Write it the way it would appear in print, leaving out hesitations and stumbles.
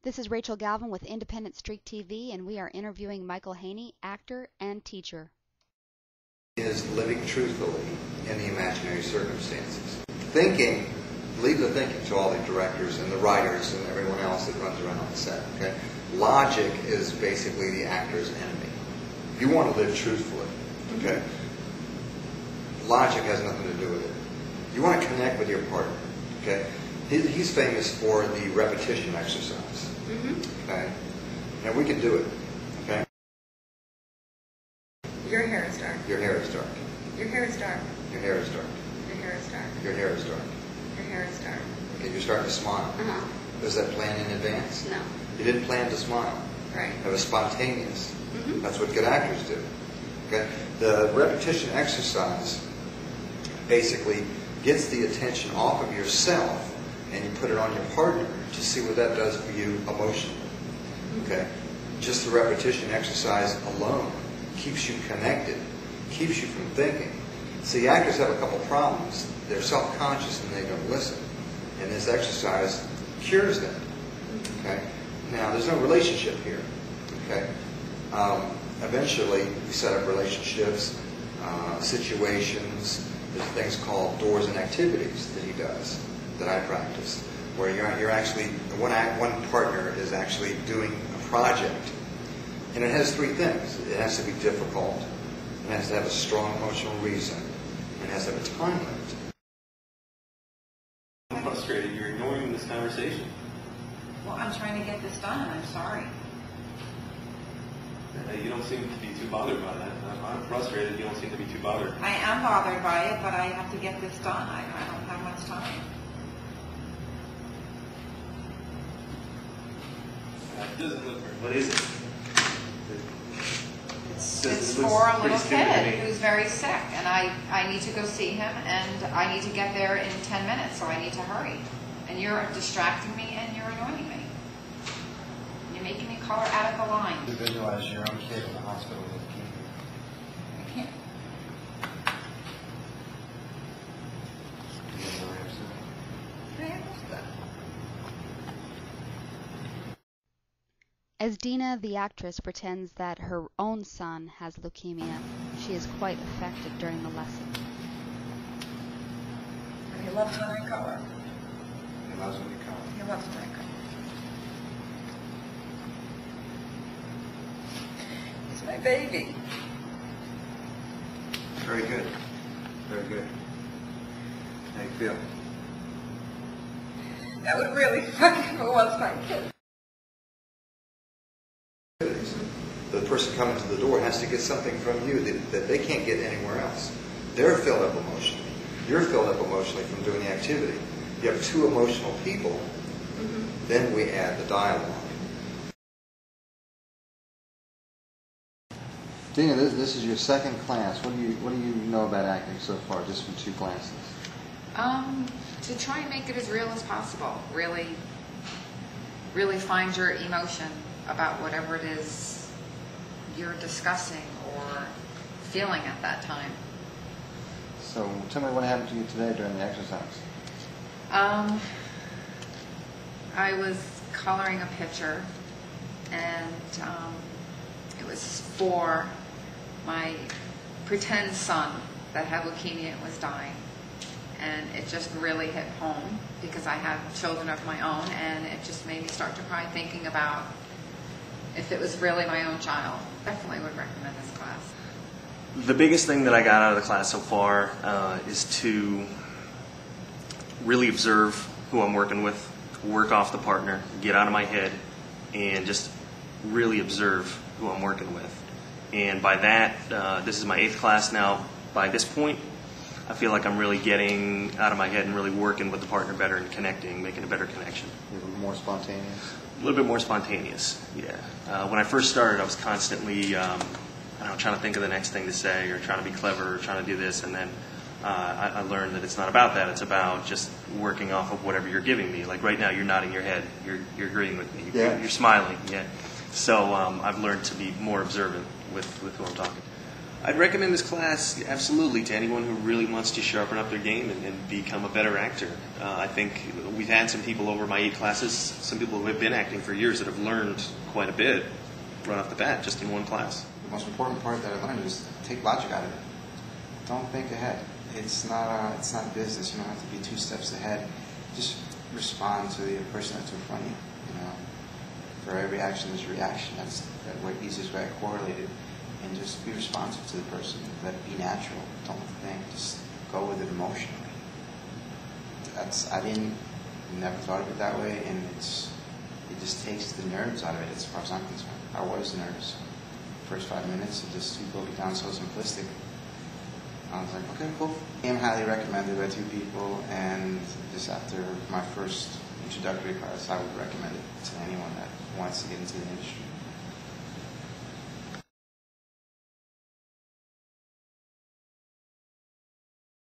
This is Rachel Galvin with IndependentStreak TV, and we are interviewing Michael Haney, actor and teacher. Is living truthfully in the imaginary circumstances. Thinking, leave the thinking to all the directors and the writers and everyone else that runs around on the set. Okay? Logic is basically the actor's enemy. You want to live truthfully. Okay? Logic has nothing to do with it. You want to connect with your partner. Okay? He's famous for the repetition exercise. Okay? And we can do it. Okay? Your hair is dark. Your hair is dark. Your hair is dark. Your hair is dark. Your hair is dark. Your hair is dark. Your hair is dark. Okay, you're starting to smile. Was that planned in advance? No. You didn't plan to smile. Right. It was spontaneous. That's what good actors do. Okay? The repetition exercise basically gets the attention off of yourself and you put it on your partner to see what that does for you emotionally. Okay? Just the repetition exercise alone keeps you connected, keeps you from thinking. See, actors have a couple problems. They're self-conscious and they don't listen. And this exercise cures them. Okay? Now, there's no relationship here. Okay? Eventually, we set up relationships, situations. There's things called doors and activities that he does, that I practice, where you're actually, one partner is actually doing a project. And it has three things. It has to be difficult. It has to have a strong emotional reason. And it has to have a time limit. I'm frustrated. You're ignoring this conversation. Well, I'm trying to get this done, and I'm sorry. You don't seem to be too bothered by that. I'm frustrated. You don't seem to be too bothered. I am bothered by it, but I have to get this done. I don't have much time. That doesn't look right. What is it? It's for a little kid who's very sick, and I need to go see him, and I need to get there in 10 minutes, so I need to hurry. And you're distracting me, and you're annoying me. You're making me color out of the line. You visualize your own kid in the hospital with leukemia. I can't. As Dina, the actress, pretends that her own son has leukemia, she is quite affected during the lesson. He loves when I color. He loves when you color. He loves when I color. He's my baby. Very good. Very good. How do you feel? That would really suck if it was my kid. The person coming to the door has to get something from you that they can't get anywhere else. They're filled up emotionally. You're filled up emotionally from doing the activity. You have two emotional people, then we add the dialogue. Dina, this is your second class. What do you know about acting so far, just from 2 classes? To try and make it as real as possible. Really find your emotion about whatever it is you're discussing or feeling at that time. So tell me what happened to you today during the exercise. I was coloring a picture, and it was for my pretend son that had leukemia and was dying. And it just really hit home because I have children of my own, and it just made me start to cry thinking about if it was really my own child. Definitely would recommend this class. The biggest thing that I got out of the class so far is to really observe who I'm working with, work off the partner, get out of my head, and just really observe who I'm working with. And by that, this is my 8th class now. By this point, I feel like I'm really getting out of my head and really working with the partner better and connecting, making a better connection. A little more spontaneous? A little bit more spontaneous, yeah. When I first started, I was constantly, trying to think of the next thing to say or trying to be clever or trying to do this, and then I learned that it's not about that. It's about just working off of whatever you're giving me. Like right now, you're nodding your head. You're agreeing with me. You're smiling, yeah. So I've learned to be more observant with who I'm talking to. I'd recommend this class absolutely to anyone who really wants to sharpen up their game and become a better actor. I think we've had some people over my 8 classes, some people who have been acting for years that have learned quite a bit right off the bat, just in one class. The most important part that I learned is take logic out of it. Don't think ahead. It's not business. You don't have to be 2 steps ahead. Just respond to the person that's in front of you. You know, for every action there's a reaction. That's the easiest way I correlated. And just be responsive to the person. Let it be natural. Don't think. Just go with it emotionally. Never thought of it that way, and it just takes the nerves out of it as far as I'm concerned. I was nervous. First 5 minutes, you broke it down so simplistic. I was like, okay, cool. I'm highly recommended by 2 people, and just after my first introductory class, I would recommend it to anyone that wants to get into the industry.